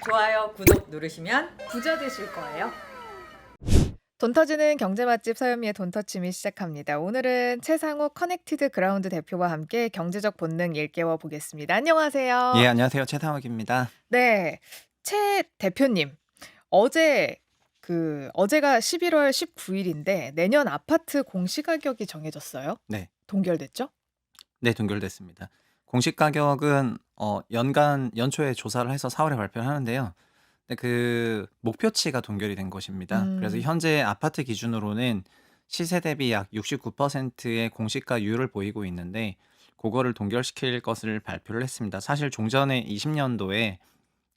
좋아요, 구독 누르시면 부자 되실 거예요. 돈 터지는 경제 맛집 서현미의 돈터침이 시작합니다. 오늘은 최상욱 커넥티드 그라운드 대표와 함께 경제적 본능 일깨워 보겠습니다. 안녕하세요. 예, 안녕하세요. 최상욱입니다. 네, 최 대표님. 어제 어제가 11월 19일인데 내년 아파트 공시가격이 정해졌어요. 네. 동결됐죠? 네, 동결됐습니다. 공시 가격은 연초에 조사를 해서 4 월에 발표를 하는데요. 근데 그 목표치가 동결이 된 것입니다. 그래서 음. 현재 아파트 기준으로는 시세 대비 약 69%의 공시가율을 보이고 있는데 그거를 동결시킬 것을 발표를 했습니다. 사실 종전에 20년도에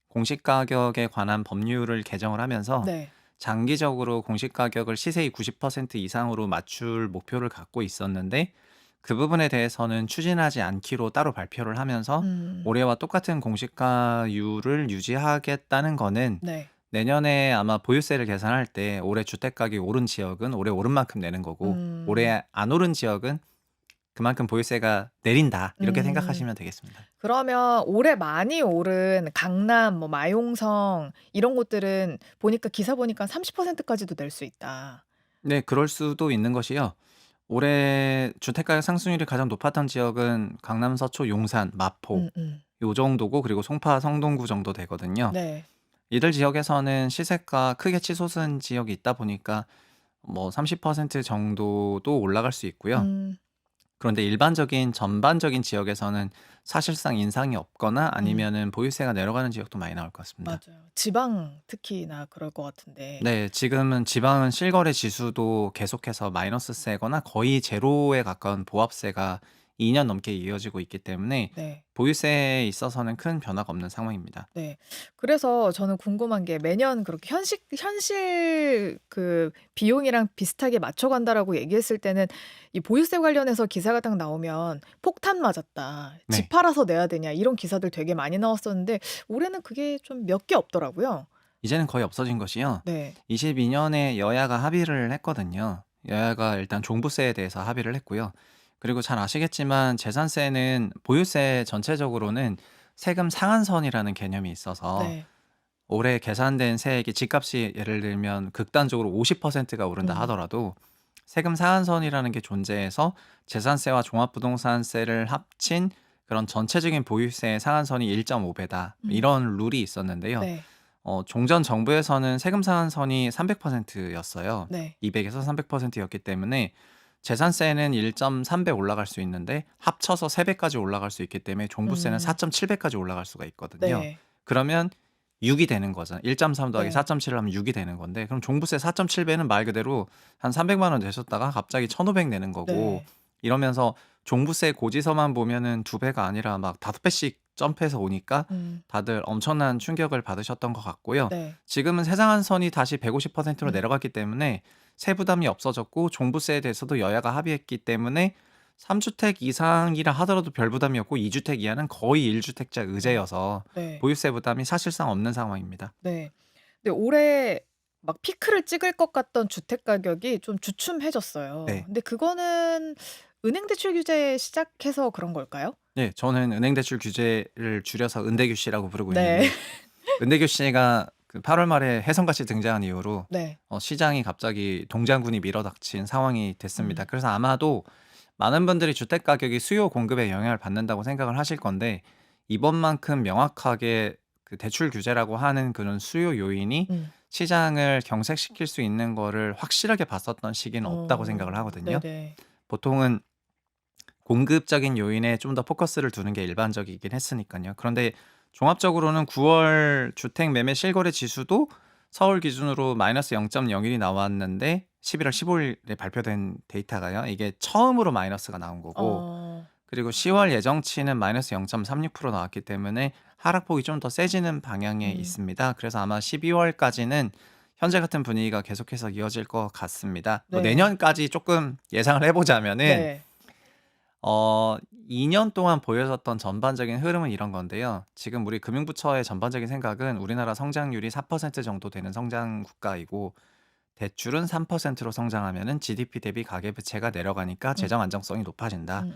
공시가격에 관한 법률을 개정을 하면서 네. 장기적으로 공시가격을 시세의 90% 이상으로 맞출 목표를 갖고 있었는데 그 부분에 대해서는 추진하지 않기로 따로 발표를 하면서 음. 올해와 똑같은 공시가율을 유지하겠다는 거는 네. 내년에 아마 보유세를 계산할 때 올해 주택가격이 오른 지역은 올해 오른 만큼 내는 거고 음. 올해 안 오른 지역은 그만큼 보유세가 내린다. 이렇게 음. 생각하시면 되겠습니다. 그러면 올해 많이 오른 강남, 뭐 마용성 이런 곳들은 보니까 기사 보니까 30%까지도 낼 수 있다. 네, 그럴 수도 있는 것이요. 올해 주택가격 상승률이 가장 높았던 지역은 강남, 서초, 용산, 마포 음음. 요 정도고 그리고 송파, 성동구 정도 되거든요. 네. 이들 지역에서는 시세가 크게 치솟은 지역이 있다 보니까 뭐 30% 정도도 올라갈 수 있고요. 음. 그런데 전반적인 지역에서는 사실상 인상이 없거나 음. 아니면은 보유세가 내려가는 지역도 많이 나올 것 같습니다. 맞아요. 지방 특히나 그럴 것 같은데. 네. 지금은 지방은 실거래 지수도 계속해서 마이너스세거나 거의 제로에 가까운 보합세가 2년 넘게 이어지고 있기 때문에 네. 보유세에 있어서는 큰 변화가 없는 상황입니다. 네. 그래서 저는 궁금한 게 매년 그렇게 현실 비용이랑 비슷하게 맞춰 간다라고 얘기했을 때는 이 보유세 관련해서 기사가 딱 나오면 "폭탄 맞았다. 집 네. 팔아서 내야 되냐." 이런 기사들 되게 많이 나왔었는데 올해는 그게 좀 몇 개 없더라고요. 이제는 거의 없어진 것이요. 네. 22 년에 여야가 합의를 했거든요. 여야가 일단 종부세에 대해서 합의를 했고요. 그리고 잘 아시겠지만 재산세는 보유세 전체적으로는 세금 상한선이라는 개념이 있어서 네. 올해 계산된 세액이 집값이 예를 들면 극단적으로 50%가 오른다 음. 하더라도 세금 상한선이라는 게 존재해서 재산세와 종합부동산세를 합친 그런 전체적인 보유세의 상한선이 1.5 배다. 음. 이런 룰이 있었는데요. 네. 종전 정부에서는 세금 상한선이 300%였어요. 네. 200에서 300%였기 때문에 재산세는 1.3배 올라갈 수 있는데 합쳐서 3배까지 올라갈 수 있기 때문에 종부세는 음. 4.7배까지 올라갈 수가 있거든요. 네. 그러면 6이 되는 거잖아요. 1.3 더하기 네. 4.7을 하면 6이 되는 건데 그럼 종부세 4.7배는 말 그대로 한 300만 원 내셨다가 갑자기 1,500 내는 거고 네. 이러면서 종부세 고지서만 보면은 2배가 아니라 막 5배씩 점프해서 오니까 음. 다들 엄청난 충격을 받으셨던 것 같고요. 네. 지금은 세상한선이 다시 150%로 음. 내려갔기 때문에 세부담이 없어졌고 종부세에 대해서도 여야가 합의했기 때문에 3주택 이상이라 하더라도 별 부담이 없고 2주택 이하는 거의 1주택자 의제여서 네. 보유세 부담이 사실상 없는 상황입니다. 네. 근데 올해 막 피크를 찍을 것 같던 주택 가격이 좀 주춤해졌어요. 네. 근데 그거는 은행 대출 규제 시작해서 그런 걸까요? 네. 저는 은행 대출 규제를 줄여서 은대규 씨라고 부르고 네. 있는데 은대규 씨가 그 8월 말에 혜성같이 등장한 이후로 네. 시장이 갑자기 동장군이 밀어닥친 상황이 됐습니다. 음. 그래서 아마도 많은 분들이 주택 가격이 수요 공급에 영향을 받는다고 생각을 하실 건데 이번만큼 명확하게 그 대출 규제라고 하는 그런 수요 요인이 음. 시장을 경색시킬 수 있는 거를 확실하게 봤었던 시기는 없다고 생각을 하거든요. 네네. 보통은 공급적인 요인에 좀 더 포커스를 두는 게 일반적이긴 했으니까요. 그런데 종합적으로는 9월 주택 매매 실거래 지수도 서울 기준으로 마이너스 0.01이 나왔는데 11월 15일에 발표된 데이터가요. 이게 처음으로 마이너스가 나온 거고 어. 그리고 10월 예정치는 마이너스 0.36% 나왔기 때문에 하락폭이 좀 더 세지는 방향에 음. 있습니다. 그래서 아마 12월까지는 현재 같은 분위기가 계속해서 이어질 것 같습니다. 뭐 네. 내년까지 조금 예상을 해 보자면은 네. 2년 동안 보여졌던 전반적인 흐름은 이런 건데요. 지금 우리 금융부처의 전반적인 생각은 우리나라 성장률이 4% 정도 되는 성장 국가이고 대출은 3%로 성장하면은 GDP 대비 가계부채가 내려가니까 음. 재정 안정성이 높아진다. 음음.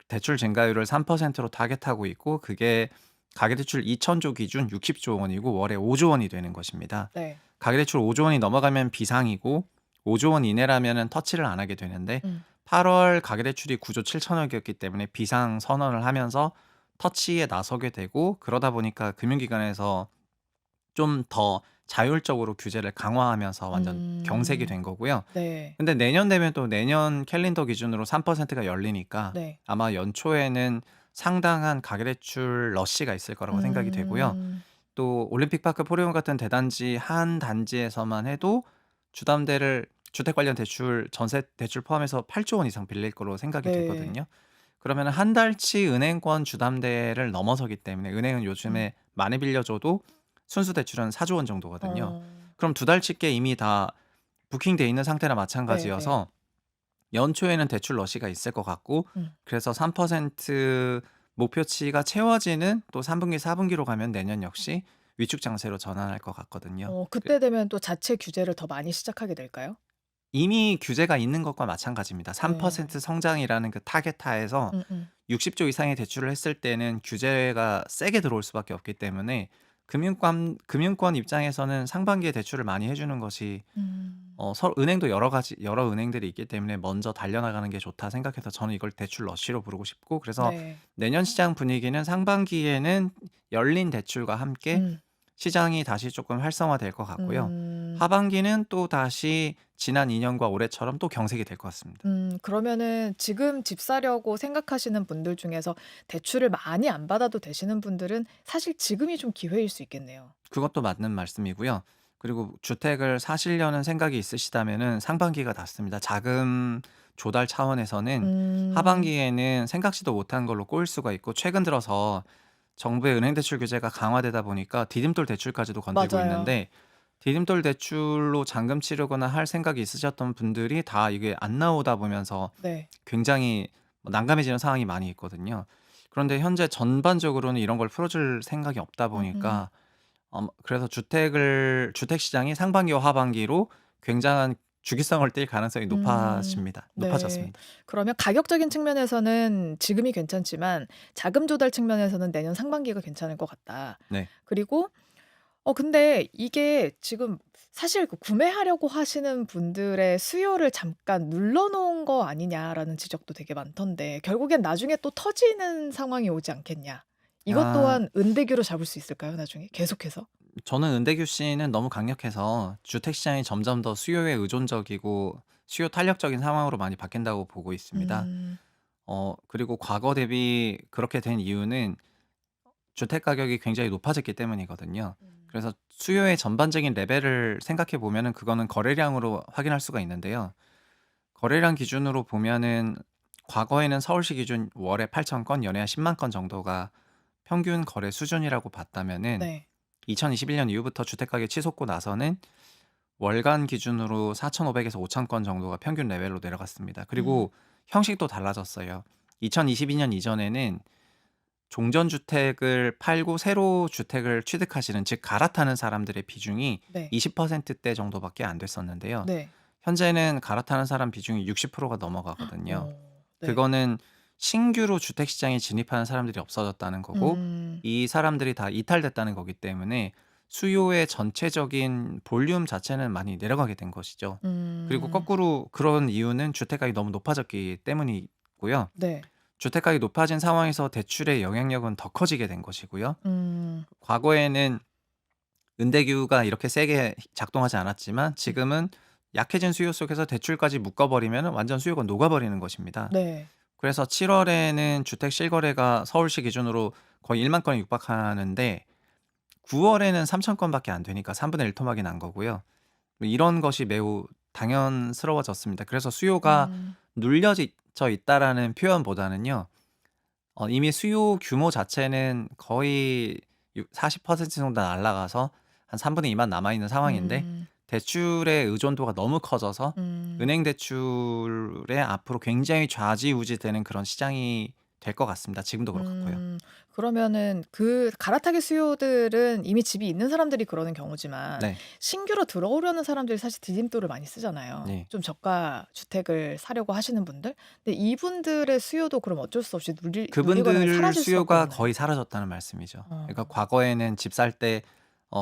대출 증가율을 3%로 타겟하고 있고 그게 가계대출 2,000조 기준 60조 원이고 월에 5조 원이 되는 것입니다. 네. 가계대출 5조 원이 넘어가면 비상이고 5조 원 이내라면은 터치를 안 하게 되는데 음. 8월 가계대출이 9조 7천억이었기 때문에 비상 선언을 하면서 터치에 나서게 되고 그러다 보니까 금융기관에서 좀 더 자율적으로 규제를 강화하면서 완전 경색이 음. 된 거고요. 네. 근데 내년 되면 또 내년 캘린더 기준으로 3%가 열리니까 네. 아마 연초에는 상당한 가계대출 러시가 있을 거라고 생각이 되고요. 음. 또 올림픽파크 포레홈 같은 대단지 한 단지에서만 해도 주담대를 주택 관련 대출, 전세 대출 포함해서 8조 원 이상 빌릴 거로 생각이 네. 되거든요. 그러면은 한 달치 은행권 주담대를 넘어서기 때문에 은행은 음. 요즘에 많이 빌려줘도 순수 대출은 4조 원 정도거든요. 어. 그럼 두 달치 게 이미 다 부킹돼 있는 상태나 네, 네. 마찬가지여서 연초에는 대출 러시가 있을 것 같고 음. 그래서 3% 목표치가 채워지는 또 3분기, 4분기로 가면 내년 역시 위축 장세로 전환할 것 같거든요. 그때 되면 또 자체 규제를 더 많이 시작하게 될까요? 이미 규제가 있는 것과 마찬가지입니다. 네. 3% 성장이라는 그 타겟 하에서 음음. 60조 이상의 대출을 했을 때는 규제가 세게 들어올 수밖에 없기 때문에 금융권 입장에서는 상반기에 대출을 많이 해주는 것이 음. 은행도 여러 은행들이 있기 때문에 먼저 달려나가는 게 좋다 생각해서 저는 이걸 대출 러쉬로 부르고 싶고 그래서 네. 내년 시장 분위기는 상반기에는 열린 대출과 함께 음. 시장이 다시 조금 활성화될 것 같고요. 음. 하반기는 또 다시 지난 2년과 올해처럼 또 경색이 될 것 같습니다. 그러면은 지금 집 사려고 생각하시는 분들 중에서 대출을 많이 안 받아도 되시는 분들은 사실 지금이 좀 기회일 수 있겠네요. 그것도 맞는 말씀이고요. 그리고 주택을 사시려는 생각이 있으시다면은 상반기가 낫습니다. 자금 조달 차원에서는 음. 하반기에는 생각지도 못한 걸로 꼬일 수가 있고 최근 들어서 정부의 은행 대출 규제가 강화되다 보니까 디딤돌 대출까지도 건들고 맞아요. 있는데 디딤돌 대출로 잔금 치르거나 할 생각이 있으셨던 분들이 다 이게 안 나오다 보면서 네. 굉장히 난감해지는 상황이 많이 있거든요. 그런데 현재 전반적으로는 이런 걸 풀어줄 생각이 없다 보니까 그래서 주택 시장이 상반기와 하반기로 굉장한 주기성을 띨 가능성이 네. 높아졌습니다. 그러면 가격적인 측면에서는 지금이 괜찮지만 자금 조달 측면에서는 내년 상반기가 괜찮을 것 같다. 네. 그리고 근데 이게 지금 사실 그 구매하려고 하시는 분들의 수요를 잠깐 눌러 놓은 거 아니냐라는 지적도 되게 많던데 결국엔 나중에 또 터지는 상황이 오지 않겠냐. 이것 아. 또한 은대규로 잡을 수 있을까요, 나중에? 계속해서? 저는 은대규 씨는 너무 강력해서 주택 시장이 점점 더 수요에 의존적이고 수요 탄력적인 상황으로 많이 바뀐다고 보고 있습니다. 음. 그리고 과거 대비 그렇게 된 이유는 주택 가격이 굉장히 높아졌기 때문이거든요. 그래서 수요의 전반적인 레벨을 생각해 보면은 그거는 거래량으로 확인할 수가 있는데요. 거래량 기준으로 보면은 과거에는 서울시 기준 월에 8천 건, 연에 한 10만 건 정도가 평균 거래 수준이라고 봤다면은 네. 2021년 이후부터 주택 가격 치솟고 나서는 월간 기준으로 4,500에서 5천 건 정도가 평균 레벨로 내려갔습니다. 그리고 형식도 달라졌어요. 2022년 이전에는 종전주택을 팔고 새로 주택을 취득하시는 즉 갈아타는 사람들의 비중이 네. 20%대 정도밖에 안 됐었는데요. 네. 현재는 갈아타는 사람 비중이 60%가 넘어가거든요. 네. 그거는 신규로 주택 시장에 진입하는 사람들이 없어졌다는 거고 이 사람들이 다 이탈됐다는 거기 때문에 수요의 전체적인 볼륨 자체는 많이 내려가게 된 것이죠. 그리고 거꾸로 그런 이유는 주택가격이 너무 높아졌기 때문이고요. 네. 주택가격이 높아진 상황에서 대출의 영향력은 더 커지게 된 것이고요. 과거에는 은대규가 이렇게 세게 작동하지 않았지만 지금은 약해진 수요 속에서 대출까지 묶어버리면 완전 수요가 녹아버리는 것입니다. 네. 그래서 7월에는 주택 실거래가 서울시 기준으로 거의 1만 건에 육박하는데 9월에는 3천 건밖에 안 되니까 3분의 1 토막이 난 거고요. 이런 것이 매우 당연스러워졌습니다. 그래서 수요가 눌려져 있다라는 표현보다는요. 이미 수요 규모 자체는 거의 40% 정도 날아가서 한 3분의 2만 남아 있는 상황인데 대출의 의존도가 너무 커져서 은행 대출에 앞으로 굉장히 좌지우지되는 그런 시장이 될 것 같습니다. 지금도 그렇고요. 그러면은 그 갈아타기 수요들은 이미 집이 있는 사람들이 그러는 경우지만 네. 신규로 들어오려는 사람들이 사실 디딤돌을 많이 쓰잖아요. 네. 좀 저가 주택을 사려고 하시는 분들. 근데 이분들의 수요도 그럼 어쩔 수 없이 누리거나 그분들 사라질 수밖에 수요가 없나요? 거의 사라졌다는 말씀이죠. 그러니까 어. 과거에는 집 살 때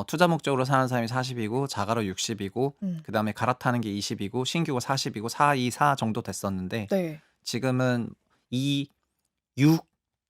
투자 목적으로 사는 사람이 40이고 자가로 60이고 음. 그다음에 갈아타는 게 20이고 신규가 40이고 4, 2, 4 정도 됐었는데 네. 지금은 2, 6,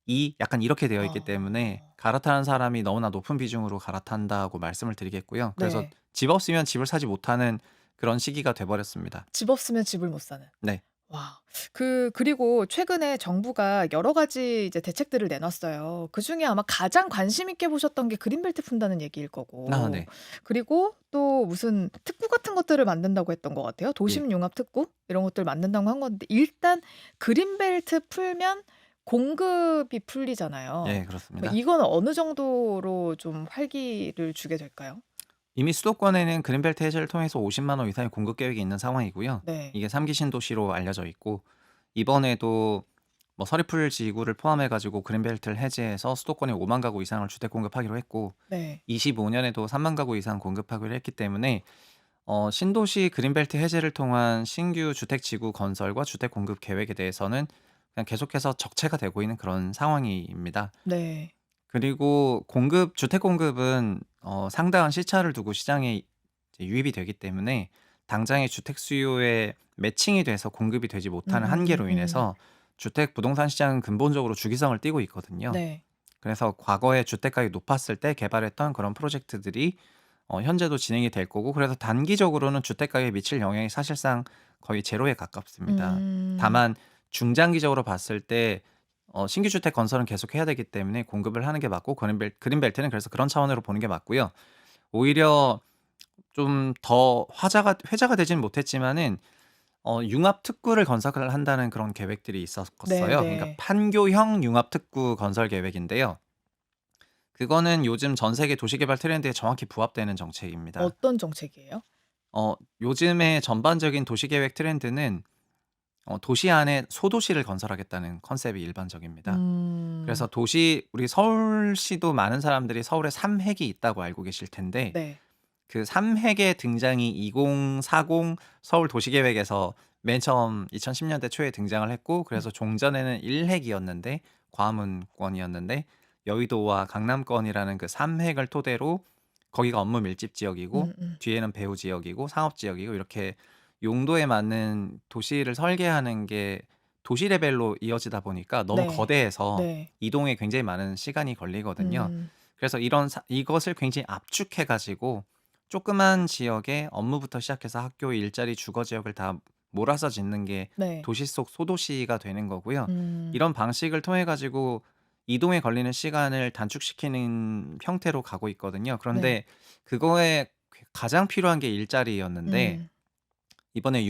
2 약간 이렇게 되어 있기 때문에 어. 갈아타는 사람이 너무나 높은 비중으로 갈아탄다고 말씀을 드리겠고요. 그래서 네. 집 없으면 집을 사지 못하는 그런 시기가 돼 버렸습니다. 집 없으면 집을 못 사는. 네. 와. 그리고 최근에 정부가 여러 가지 이제 대책들을 내놨어요. 그중에 아마 가장 관심 있게 보셨던 게 그린벨트 푼다는 얘기일 아 거고. 네. 그리고 또 무슨 특구 같은 것들을 만든다고 했던 것 같아요. 예. 도심 융합 특구 이런 것들 만든다고 한 건데 일단 그린벨트 풀면 공급이 풀리잖아요. 예, 그럼 그렇습니다. 이건 어느 정도로 좀 활기를 주게 될까요? 이미 수도권에는 그린벨트 해제를 통해서 50만 호 이상의 공급 계획이 있는 상황이고요. 네. 이게 3기 신도시로 알려져 있고 이번에도 뭐 서리풀 지구를 포함해 가지고 그린벨트를 해제해서 수도권에 5만 가구 이상을 주택 공급하기로 했고 네. 25년에도 3만 가구 이상 공급하기로 했기 때문에 신도시 그린벨트 해제를 통한 신규 주택 지구 건설과 주택 공급 계획에 대해서는 그냥 계속해서 적체가 되고 있는 그런 상황입니다. 네. 그리고 주택 공급은 상당한 시차를 두고 시장에 이제 유입이 되기 때문에 당장의 주택 수요에 매칭이 돼서 공급이 되지 못하는 한계로 인해서 주택 부동산 시장은 근본적으로 주기성을 띠고 있거든요. 네. 그래서 과거에 주택가격이 높았을 때 개발했던 그런 프로젝트들이 현재도 진행이 될 거고 그래서 단기적으로는 주택가격에 미칠 영향이 사실상 거의 제로에 가깝습니다. 음. 다만 중장기적으로 봤을 때 신규 주택 건설은 계속해야 되기 때문에 공급을 하는 게 맞고 그린벨트는 그래서 그런 차원으로 보는 게 맞고요. 오히려 좀 더 회자가 되지는 못했지만은 융합 특구를 건설을 한다는 그런 계획들이 있었어요. 그러니까 네네. 판교형 융합 특구 건설 계획인데요. 그거는 요즘 전 세계 도시개발 트렌드에 정확히 부합되는 정책입니다. 어떤 정책이에요? 요즘의 전반적인 도시계획 트렌드는 도시 안에 소도시를 건설하겠다는 컨셉이 일반적입니다. 그래서 우리 서울시도 많은 사람들이 서울에 3핵이 있다고 알고 계실 텐데 네. 그 3핵의 등장이 2040 서울 도시계획에서 맨 처음 2010년대 초에 등장을 했고 그래서 종전에는 1핵이었는데 광화문권이었는데 여의도와 강남권이라는 그 3핵을 토대로 거기가 업무 밀집 지역이고 뒤에는 배후 지역이고 상업 지역이고 이렇게 용도에 맞는 도시를 설계하는 게 도시 레벨로 이어지다 보니까 너무 네. 거대해서 네. 이동에 굉장히 많은 시간이 걸리거든요. 그래서 이것을 굉장히 압축해 가지고 조그만 지역에 업무부터 시작해서 학교, 일자리, 주거 지역을 다 몰아서 짓는 게 네. 도시 속 소도시가 되는 거고요. 음. 이런 방식을 통해 가지고 이동에 걸리는 시간을 단축시키는 형태로 가고 있거든요. 그런데 네. 그거에 가장 필요한 게 일자리였는데 음. 이번에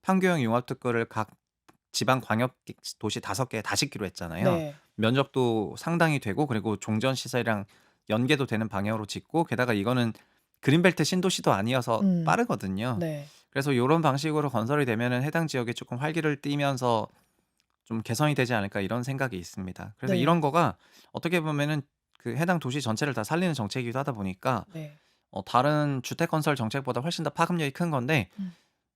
판교형 융합특구를 각 지방 광역 도시 5개에 다 짓기로 했잖아요. 네. 면적도 상당히 되고 그리고 종전 시설이랑 연계도 되는 방향으로 짓고 게다가 이거는 그린벨트 신도시도 아니어서 빠르거든요. 네. 그래서 요런 방식으로 건설이 되면은 해당 지역에 조금 활기를 띠면서 좀 개선이 되지 않을까 이런 생각이 있습니다. 그래서 네. 이런 거가 어떻게 보면은 그 해당 도시 전체를 다 살리는 정책이기도 하다 보니까 네. 다른 주택 건설 정책보다 훨씬 더 파급력이 큰 건데 음.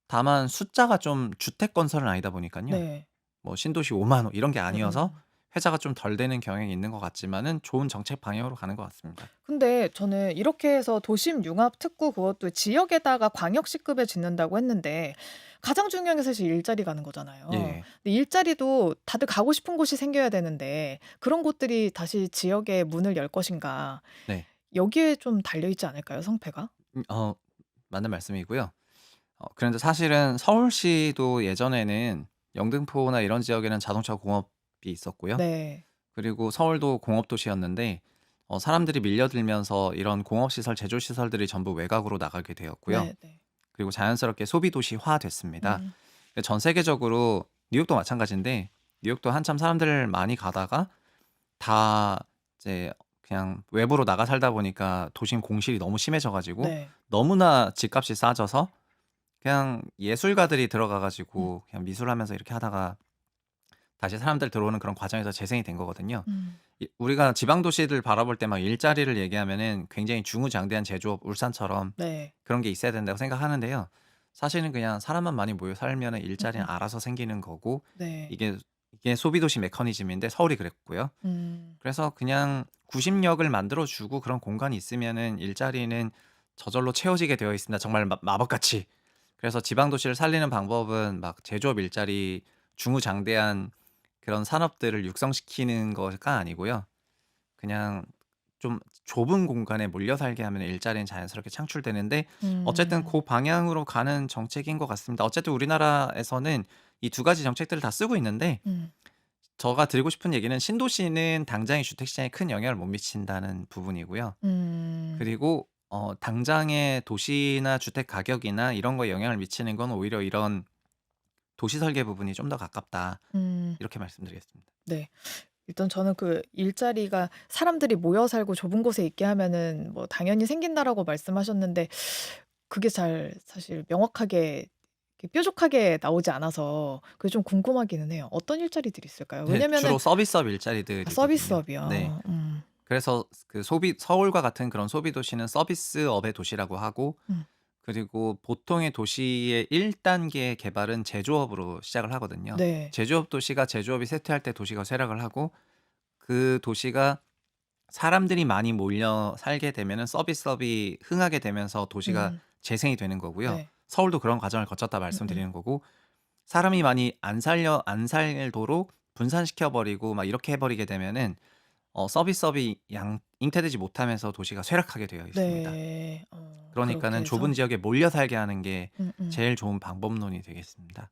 다만 숫자가 좀 주택 건설은 아니다 보니깐요. 네. 뭐 신도시 5만 호 이런 게 음. 아니어서 회자가 좀 덜 되는 경향이 있는 것 같지만은 좋은 정책 방향으로 가는 것 같습니다. 근데 저는 이렇게 해서 도심 융합 특구 그것도 지역에다가 광역시급에 짓는다고 했는데 가장 중요한 게 사실 일자리 가는 거잖아요. 예. 근데 일자리도 다들 가고 싶은 곳이 생겨야 되는데 그런 곳들이 다시 지역에 문을 열 것인가. 네. 여기에 좀 달려 있지 않을까요, 성패가? 맞는 말씀이고요. 그런데 사실은 서울시도 예전에는 영등포나 이런 지역에는 자동차 공업이 있었고요. 네. 그리고 서울도 공업 도시였는데 사람들이 밀려들면서 이런 공업 시설, 제조 시설들이 전부 외곽으로 나가게 되었고요. 네, 네. 그리고 자연스럽게 소비 도시화 됐습니다. 음. 전 세계적으로 뉴욕도 마찬가지인데 뉴욕도 한참 사람들 많이 가다가 다 이제 그냥 외부로 나가 살다 보니까 도심 공실이 너무 심해져 가지고 네. 너무나 집값이 싸져서 그냥 예술가들이 들어가 가지고 그냥 미술하면서 이렇게 하다가 다시 사람들 들어오는 그런 과정에서 재생이 된 거거든요. 음. 우리가 지방 도시들 바라볼 때 막 일자리를 얘기하면은 굉장히 중우장대한 제조업, 울산처럼 네. 그런 게 있어야 된다고 생각하는데요. 사실은 그냥 사람만 많이 모여 살면은 일자리는 음음. 알아서 생기는 거고 네. 이게 소비도시 메커니즘인데 서울이 그랬고요. 음. 그래서 그냥 구심력을 만들어 주고 그런 공간이 있으면은 일자리는 저절로 채워지게 되어 있습니다. 정말 마법같이. 그래서 지방 도시를 살리는 방법은 막 제조업 일자리, 중우장대한 그런 산업들을 육성시키는 거가 아니고요. 그냥 좀 좁은 공간에 몰려 살게 하면 일자리는 자연스럽게 창출되는데 어쨌든 음. 그 방향으로 가는 정책인 것 같습니다. 어쨌든 우리나라에서는 이 두 가지 정책들을 다 쓰고 있는데 음. 제가 드리고 싶은 얘기는 신도시는 당장의 주택 시장에 큰 영향을 못 미친다는 부분이고요. 음. 그리고 당장의 도시나 주택 가격이나 이런 거에 영향을 미치는 건 오히려 이런 도시 설계 부분이 좀 더 가깝다. 음. 이렇게 말씀드리겠습니다. 네. 일단 저는 그 일자리가 사람들이 모여 살고 좁은 곳에 있게 하면은 뭐 당연히 생긴다라고 말씀하셨는데 그게 잘 사실 명확하게 이렇게 뾰족하게 나오지 않아서 그게 좀 궁금하기는 해요. 어떤 일자리들이 있을까요? 네. 왜냐면은 주로 서비스업 아 일자리들이거든요. 네. 서비스업이요. 그래서 그 서울과 같은 그런 소비 도시는 서비스업의 도시라고 하고 음. 그리고 보통의 도시의 1 단계 개발은 제조업으로 시작을 하거든요. 네. 제조업 도시가 제조업이 쇠퇴할 때 도시가 쇠락을 하고 그 도시가 사람들이 많이 몰려 살게 되면은 서비스업이 흥하게 되면서 도시가 음. 재생이 되는 거고요. 네. 서울도 그런 과정을 거쳤다 음음. 말씀드리는 거고 사람이 많이 안 살도록 분산시켜 버리고 막 이렇게 해 버리게 되면은 서비스업이 잉태되지 못하면서 도시가 쇠락하게 되어 있습니다. 네. 그렇게 그러니까는 좁은 해서 지역에 몰려 살게 하는 게 음음. 제일 좋은 방법론이 되겠습니다.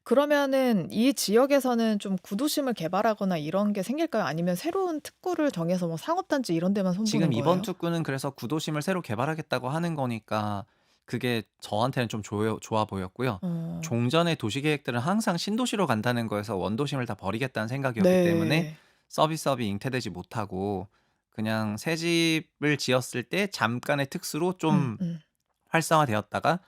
그러면은 이 지역에서는 좀 구도심을 개발하거나 이런 게 생길까요? 아니면 새로운 특구를 정해서 뭐 상업단지 이런 데만 손보는 지금 이번 거예요? 특구는 그래서 구도심을 새로 개발하겠다고 하는 거니까 그게 저한테는 좀 좋아 보였고요. 어. 종전의 도시 계획들은 항상 신도시로 간다는 거에서 원도심을 다 버리겠다는 생각이었기 때문에 네. 서비스업이 잉태되지 못하고 그냥 새 집을 지었을 때 잠깐의 특수로 좀 음음. 활성화되었다가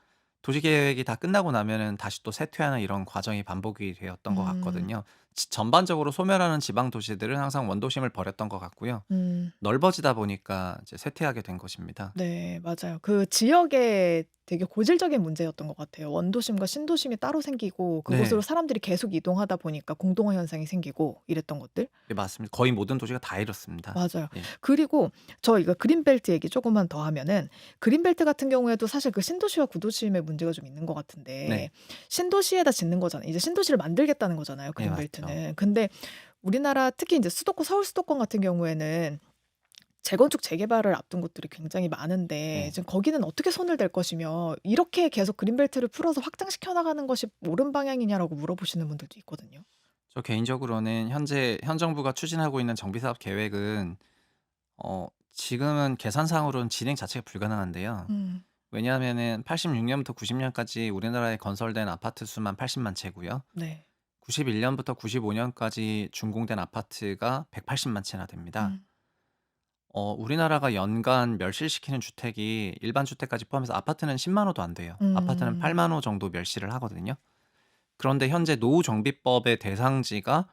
도시 계획이 다 끝나고 나면은 다시 또 쇠퇴하는 이런 과정이 반복이 되었던 것 음. 같거든요. 전반적으로 소멸하는 지방 도시들은 항상 원도심을 버렸던 것 같고요. 음. 넓어지다 보니까 이제 쇠퇴하게 된 것입니다. 네. 맞아요. 그 지역의 되게 고질적인 문제였던 것 같아요. 원도심과 신도심이 따로 생기고 그곳으로 네. 사람들이 계속 이동하다 보니까 공동화 현상이 생기고 이랬던 것들. 네 맞습니다. 거의 모든 도시가 다 이렇습니다. 맞아요. 예. 그리고 저 이거 그린벨트 얘기 조금만 더 하면은 그린벨트 같은 경우에도 사실 그 신도시와 구도심의 문제가 좀 있는 것 같은데 네. 신도시에다 짓는 거잖아요. 이제 신도시를 만들겠다는 거잖아요, 네 맞죠. 그린벨트는. 근데 우리나라 특히 인제 수도권 서울 수도권 같은 경우에는 재건축 재개발을 앞둔 곳들이 굉장히 많은데 네. 지금 거기는 어떻게 손을 댈 것이며 "이렇게 계속 그린벨트를 풀어서 확장시켜 나가는 것이 옳은 방향이냐?"라고 물어보시는 분들도 있거든요. 저 개인적으로는 현 정부가 추진하고 있는 정비사업 계획은 지금은 계산상으로는 진행 자체가 불가능한데요. 음. 왜냐하면은 86 년부터 90 년까지 우리나라에 건설된 아파트 수만 80만 채고요. 네. 91 년부터 95 년까지 준공된 아파트가 180만 채나 됩니다. 음. 우리나라가 연간 멸실시키는 주택이 일반 주택까지 포함해서 아파트는 10만 호도 안 돼요. 아파트는 음. 8만 호 정도 멸실을 하거든요. 그런데 현재 노후정비법의 대상지가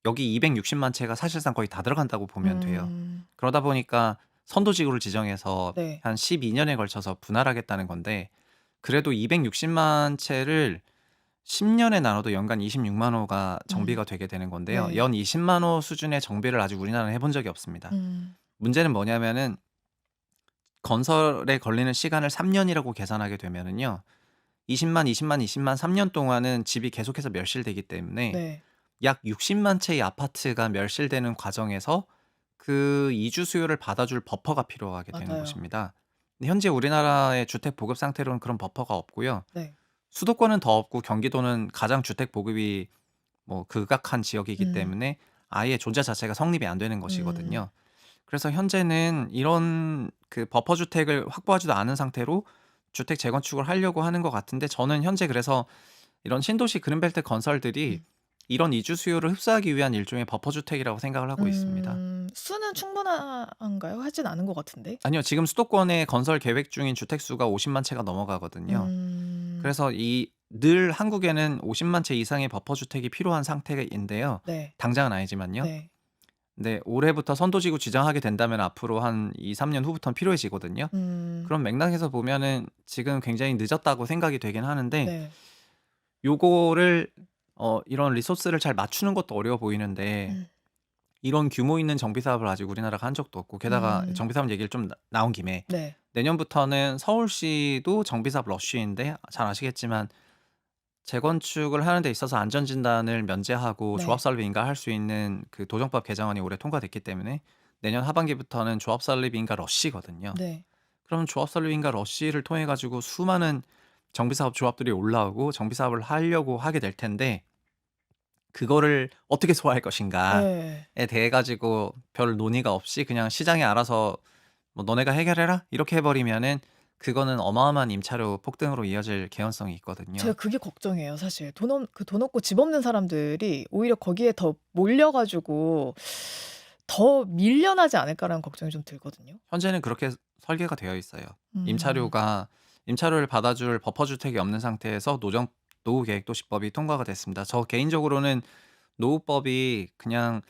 여기 260만 채가 사실상 거의 다 들어간다고 보면 돼요. 음. 그러다 보니까 선도지구를 지정해서 네. 한 12 년에 걸쳐서 분할하겠다는 건데 그래도 260만 채를 10 년에 나눠도 연간 26만 호가 음. 정비가 되게 되는 건데요. 네. 연 20만 호 수준의 정비를 아직 우리나라는 해본 적이 없습니다. 음. 문제는 뭐냐면은 건설에 걸리는 시간을 3 년이라고 계산하게 되면은요. 20만, 20만, 20만 3년 동안은 집이 계속해서 멸실되기 때문에 네. 약 60만 채의 아파트가 멸실되는 과정에서 그 이주 수요를 받아줄 버퍼가 필요하게 되는 맞아요. 것입니다. 근데 현재 우리나라의 주택 보급 상태로는 그런 버퍼가 없고요. 네. 수도권은 더 없고 경기도는 가장 주택 보급이 뭐 극악한 지역이기 음. 때문에 아예 존재 자체가 성립이 안 되는 음. 것이거든요. 그래서 현재는 이런 그 버퍼 주택을 확보하지도 않은 상태로 주택 재건축을 하려고 하는 것 같은데 저는 현재 그래서 이런 신도시 그린벨트 건설들이 음. 이런 이주 수요를 흡수하기 위한 일종의 버퍼 주택이라고 생각을 하고 있습니다. 수는 충분한가요? 하진 않은 것 같은데. 아니요. 지금 수도권에 건설 계획 중인 주택 수가 50만 채가 넘어가거든요. 음. 그래서 이 늘 한국에는 50만 채 이상의 버퍼 주택이 필요한 상태인데요. 네. 당장은 아니지만요. 네. 근데 올해부터 선도지구 지정하게 된다면 앞으로 한 2-3년 후부터는 필요해지거든요. 음. 그런 맥락에서 보면은 지금 굉장히 늦었다고 생각이 되긴 하는데 네. 요거를 이런 리소스를 잘 맞추는 것도 어려워 보이는데 음. 이런 규모 있는 정비 사업을 아직 우리나라가 한 적도 없고 게다가 음. 정비 사업 얘기를 좀 나온 김에 네. 내년부터는 서울시도 정비 사업 러쉬인데 잘 아시겠지만 재건축을 하는 데 있어서 안전진단을 면제하고 네. 조합설립 인가할 수 있는 그 도정법 개정안이 올해 통과됐기 때문에 내년 하반기부터는 조합설립 인가 러쉬거든요. 네. 그러면 조합설립 인가 러쉬를 통해 가지고 수많은 정비사업 조합들이 올라오고 정비사업을 하려고 하게 될 텐데 그거를 어떻게 소화할 것인가에 예. 대해 가지고 별 논의가 없이 그냥 시장이 알아서 뭐 "너네가 해결해라." 이렇게 해 버리면은 그거는 어마어마한 임차료 폭등으로 이어질 개연성이 제가 있거든요. 그게 걱정이에요, 사실. 돈 없고 집 없는 사람들이 오히려 거기에 더 몰려 가지고 더 밀려나지 않을까라는 걱정이 좀 들거든요. 현재는 그렇게 설계가 되어 있어요. 음. 임차료를 받아줄 버퍼 주택이 없는 상태에서 노후계획도시법이 통과가 됐습니다. 저 개인적으로는 노후법이 그냥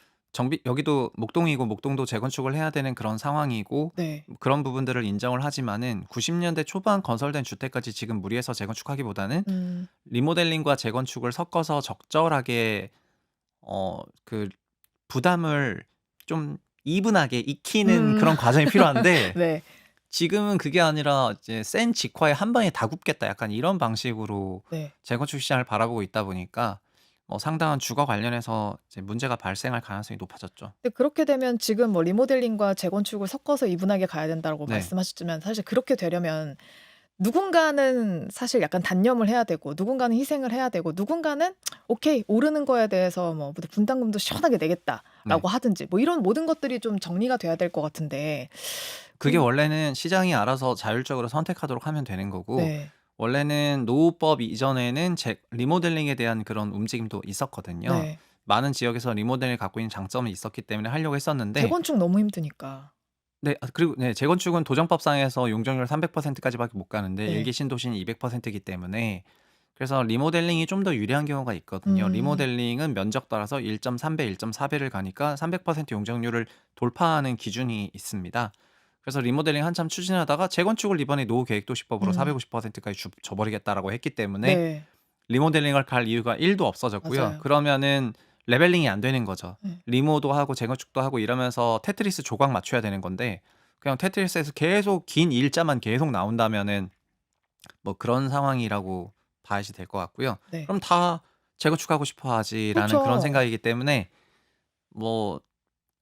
여기도 목동이고 목동도 재건축을 해야 되는 그런 상황이고 네. 그런 부분들을 인정을 하지만은 90년대 초반 건설된 주택까지 지금 무리해서 재건축하기보다는 음. 리모델링과 재건축을 섞어서 적절하게 그 부담을 좀 이분하게 익히는 음. 그런 과정이 필요한데 네. 지금은 그게 아니라 이제 센 직화에 한 방에 다 굽겠다 약간 이런 방식으로 네. 재건축 시장을 바라보고 있다 보니까 상당한 주거 관련해서 이제 문제가 발생할 가능성이 높아졌죠. 근데 그렇게 되면 지금 뭐 리모델링과 재건축을 섞어서 이분하게 가야 된다고 네. 말씀하셨지만 사실 그렇게 되려면 누군가는 사실 약간 단념을 해야 되고 누군가는 희생을 해야 되고 누군가는 오케이 오르는 거에 대해서 뭐 분담금도 시원하게 네. 내겠다라고 하든지 뭐 이런 모든 것들이 좀 정리가 돼야 될 것 같은데 그게 그 원래는 시장이 알아서 자율적으로 선택하도록 하면 되는 거고 네. 원래는 노후법 이전에는 리모델링에 대한 그런 움직임도 있었거든요. 네. 많은 지역에서 리모델링을 갖고 있는 장점이 있었기 때문에 하려고 했었는데 재건축 너무 힘드니까. 네. 그리고 네 재건축은 도정법상에서 용적률 300% 까지밖에 못 가는데 네. 일기 신도시는 200% 이기 때문에 그래서 리모델링이 좀 더 유리한 경우가 있거든요. 음. 리모델링은 면적 따라서 1.3배, 1.4배를 가니까 300% 용적률을 돌파하는 기준이 있습니다. 그래서 리모델링 한참 추진하다가 재건축을 이번에 노후계획도시법으로 음. 450%까지 줘 버리겠다라고 했기 때문에 네. 리모델링을 갈 이유가 1도 없어졌고요. 맞아요. 그러면은 레벨링이 안 되는 거죠. 네. 리모도 하고 재건축도 하고 이러면서 테트리스 조각 맞춰야 되는 건데 그냥 테트리스에서 계속 긴 일자만 계속 나온다면은 뭐 그런 상황이라고 봐야지 될 것 같고요. 네. 그럼 다 재건축하고 싶어 하지라는 그런 그렇죠. 생각이기 때문에 뭐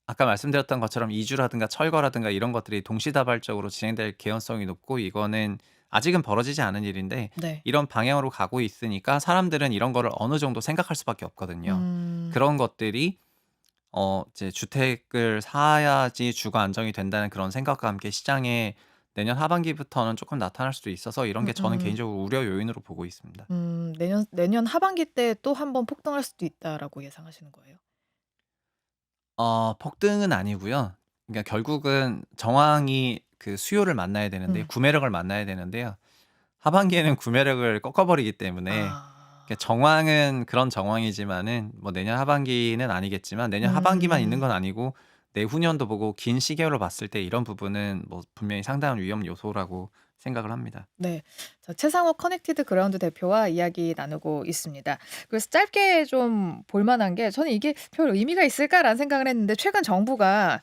아까 말씀드렸던 것처럼 이주라든가 철거라든가 이런 것들이 동시다발적으로 진행될 개연성이 높고 이거는 아직은 벌어지지 않은 일인데 네. 이런 방향으로 가고 있으니까 사람들은 이런 거를 어느 정도 생각할 수밖에 없거든요. 그런 것들이 이제 주택을 사야지 주거 안정이 된다는 그런 생각과 함께 시장에 내년 하반기부터는 조금 나타날 수도 있어서 이런 게 저는 개인적으로 우려 요인으로 보고 있습니다. 내년 하반기 때 또 한 번 폭등할 수도 있다라고 예상하시는 거예요? 폭등은 아니고요. 그러니까 결국은 정황이 그 수요를 만나야 되는데 음. 구매력을 만나야 되는데요. 하반기에는 구매력을 꺾어 버리기 때문에 아. 그러니까 정황은 그런 정황이지만은 뭐 내년 하반기는 아니겠지만 내년 하반기만 있는 건 아니고 내후년도 보고 긴 시계로 봤을 때 이런 부분은 뭐 분명히 상당한 위험 요소라고 생각을 합니다. 네. 자, 최상호 커넥티드 그라운드 대표와 이야기 나누고 있습니다. 그래서 짧게 좀 볼만한 게 저는 이게 별 의미가 있을까라는 생각을 했는데 최근 정부가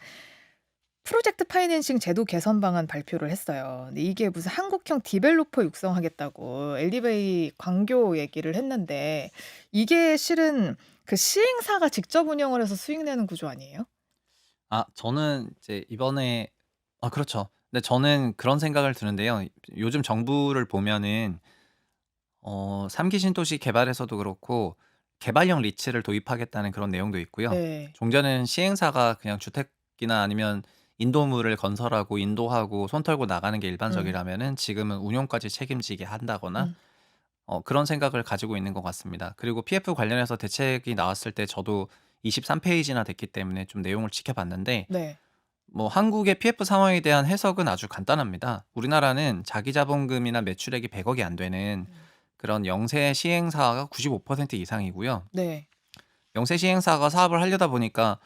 프로젝트 파이낸싱 제도 개선 방안 발표를 했어요. 근데 이게 무슨 한국형 디벨로퍼 육성하겠다고 엘리베이 광교 얘기를 했는데 이게 실은 그 시행사가 직접 운영을 해서 수익 내는 구조 아니에요? 저는 이제 이번에 그렇죠. 근데 저는 그런 생각을 드는데요. 요즘 정부를 보면은 3기 신도시 개발에서도 그렇고 개발형 리츠를 도입하겠다는 그런 내용도 있고요. 네. 종전에는 시행사가 그냥 주택이나 아니면 인도물을 건설하고 인도하고 손 털고 나가는 게 일반적이라면은 지금은 운용까지 책임지게 한다거나 음. 그런 생각을 가지고 있는 것 같습니다. 그리고 PF 관련해서 대책이 나왔을 때 저도 23페이지나 됐기 때문에 좀 내용을 지켜봤는데 네. 뭐 한국의 PF 상황에 대한 해석은 아주 간단합니다. 우리나라는 자기 자본금이나 매출액이 100억이 안 되는 그런 영세 시행사가 95% 이상이고요. 네. 영세 시행사가 사업을 하려다 보니까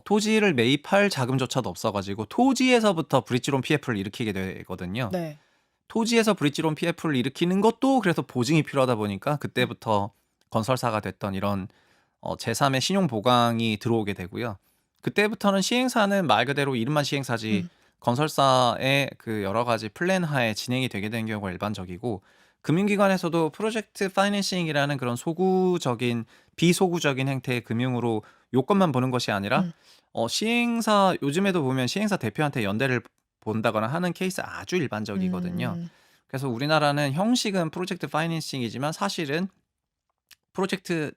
토지를 매입할 자금조차도 없어가지고 토지에서부터 브릿지론 PF를 일으키게 되거든요. 네. 토지에서 브릿지론 PF를 일으키는 것도 그래서 보증이 필요하다 보니까 그때부터 건설사가 됐던 이런 제3의 신용 보강이 들어오게 되고요. 그때부터는 시행사는 말 그대로 이름만 시행사지 음. 건설사의 그 여러 가지 플랜 하에 진행이 되게 되는 경우가 일반적이고, 금융기관에서도 프로젝트 파이낸싱이라는 그런 소구적인 비소구적인 형태의 금융으로 요건만 보는 것이 아니라 시행사, 요즘에도 보면 시행사 대표한테 연대를 본다거나 하는 케이스 아주 일반적이거든요. 음. 그래서 우리나라는 형식은 프로젝트 파이낸싱이지만 사실은 프로젝트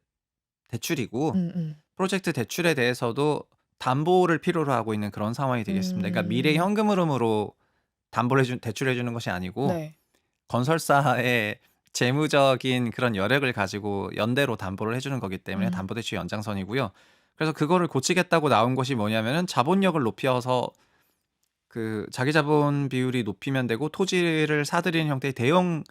대출이고, 음. 프로젝트 대출에 대해서도 담보를 필요로 하고 있는 그런 상황이 되겠습니다. 그러니까 미래 음. 현금 흐름으로 대출해 주는 것이 아니고 네. 건설사의 재무적인 그런 여력을 가지고 연대로 담보를 해 주는 거기 때문에 음. 담보대출 연장선이고요. 그래서 그거를 고치겠다고 나온 것이 뭐냐면은 자본력을 높여서 그 자기 자본 비율이 높이면 되고 토지를 사들이는 형태의 대형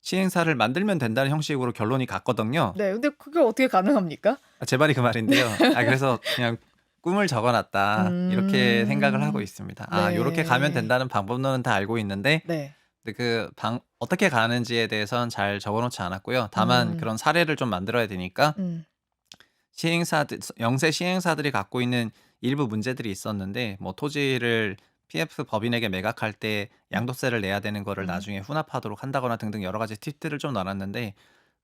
시행사를 만들면 된다는 형식으로 결론이 갔거든요. 네. 근데 그게 어떻게 가능합니까? 제 말이 그 말인데요. 그래서 그냥 '꿈을 적어 놨다.' 이렇게 생각을 하고 음. 있습니다. 요렇게 가면 네. 된다는 방법론은 다 알고 있는데 네. 근데 어떻게 가는지에 대해서는 잘 적어 놓지 않았고요. 다만 음. 그런 사례를 좀 만들어야 되니까 음. 영세 시행사들이 갖고 있는 일부 문제들이 있었는데, 뭐 토지를 PF 법인에게 매각할 때 음. 양도세를 내야 되는 거를 음. 나중에 훈합하도록 한다거나 등등 여러 가지 팁들을 좀 나눴는데,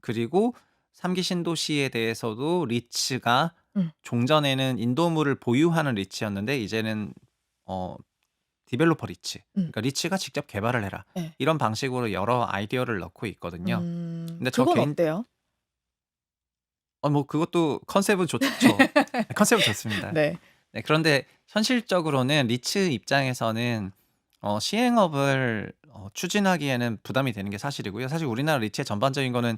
그리고 3기 신도시에 대해서도 리츠가 음. 종전에는 인도물을 보유하는 리츠였는데 이제는 디벨로퍼 리츠, 음. 그러니까 리츠가 직접 개발을 해라, 네. 이런 방식으로 여러 아이디어를 넣고 있거든요. 근데 저 그건 개인 어때요? 뭐 그것도 컨셉은 좋죠. 컨셉은 좋습니다. 네. 네, 그런데 현실적으로는 리츠 입장에서는 시행업을 추진하기에는 부담이 되는 게 사실이고요. 사실 우리나라 리츠의 전반적인 거는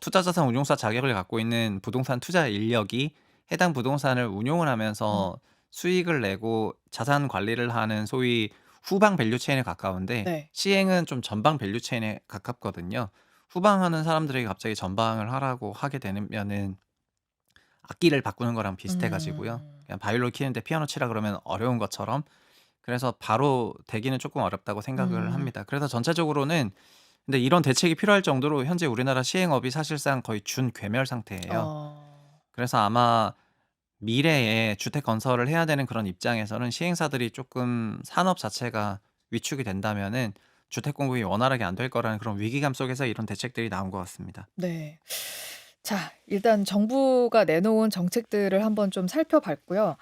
투자자산 운용사 자격을 갖고 있는 부동산 투자 인력이 해당 부동산을 운용을 음. 하면서 수익을 내고 자산 관리를 하는 소위 후방 밸류 체인에 가까운데, 네. 시행은 좀 전방 밸류 체인에 가깝거든요. 후방하는 사람들에게 갑자기 전방을 하라고 하게 되면은 악기를 바꾸는 거랑 비슷해 가지고요. 음. 그냥 바이올린 키는데 피아노 치라 그러면 어려운 것처럼, 그래서 바로 되기는 조금 어렵다고 생각을 음. 합니다. 그래서 전체적으로는 근데 이런 대책이 필요할 정도로 현재 우리나라 시행업이 사실상 거의 준괴멸 상태예요. 그래서 아마 미래에 주택 건설을 해야 되는 그런 입장에서는 시행사들이 조금 산업 자체가 위축이 된다면은 주택 공급이 원활하게 안 될 거라는 그런 위기감 속에서 이런 대책들이 나온 것 같습니다. 네. 자, 일단 정부가 내놓은 정책들을 한번 좀 살펴봤고요.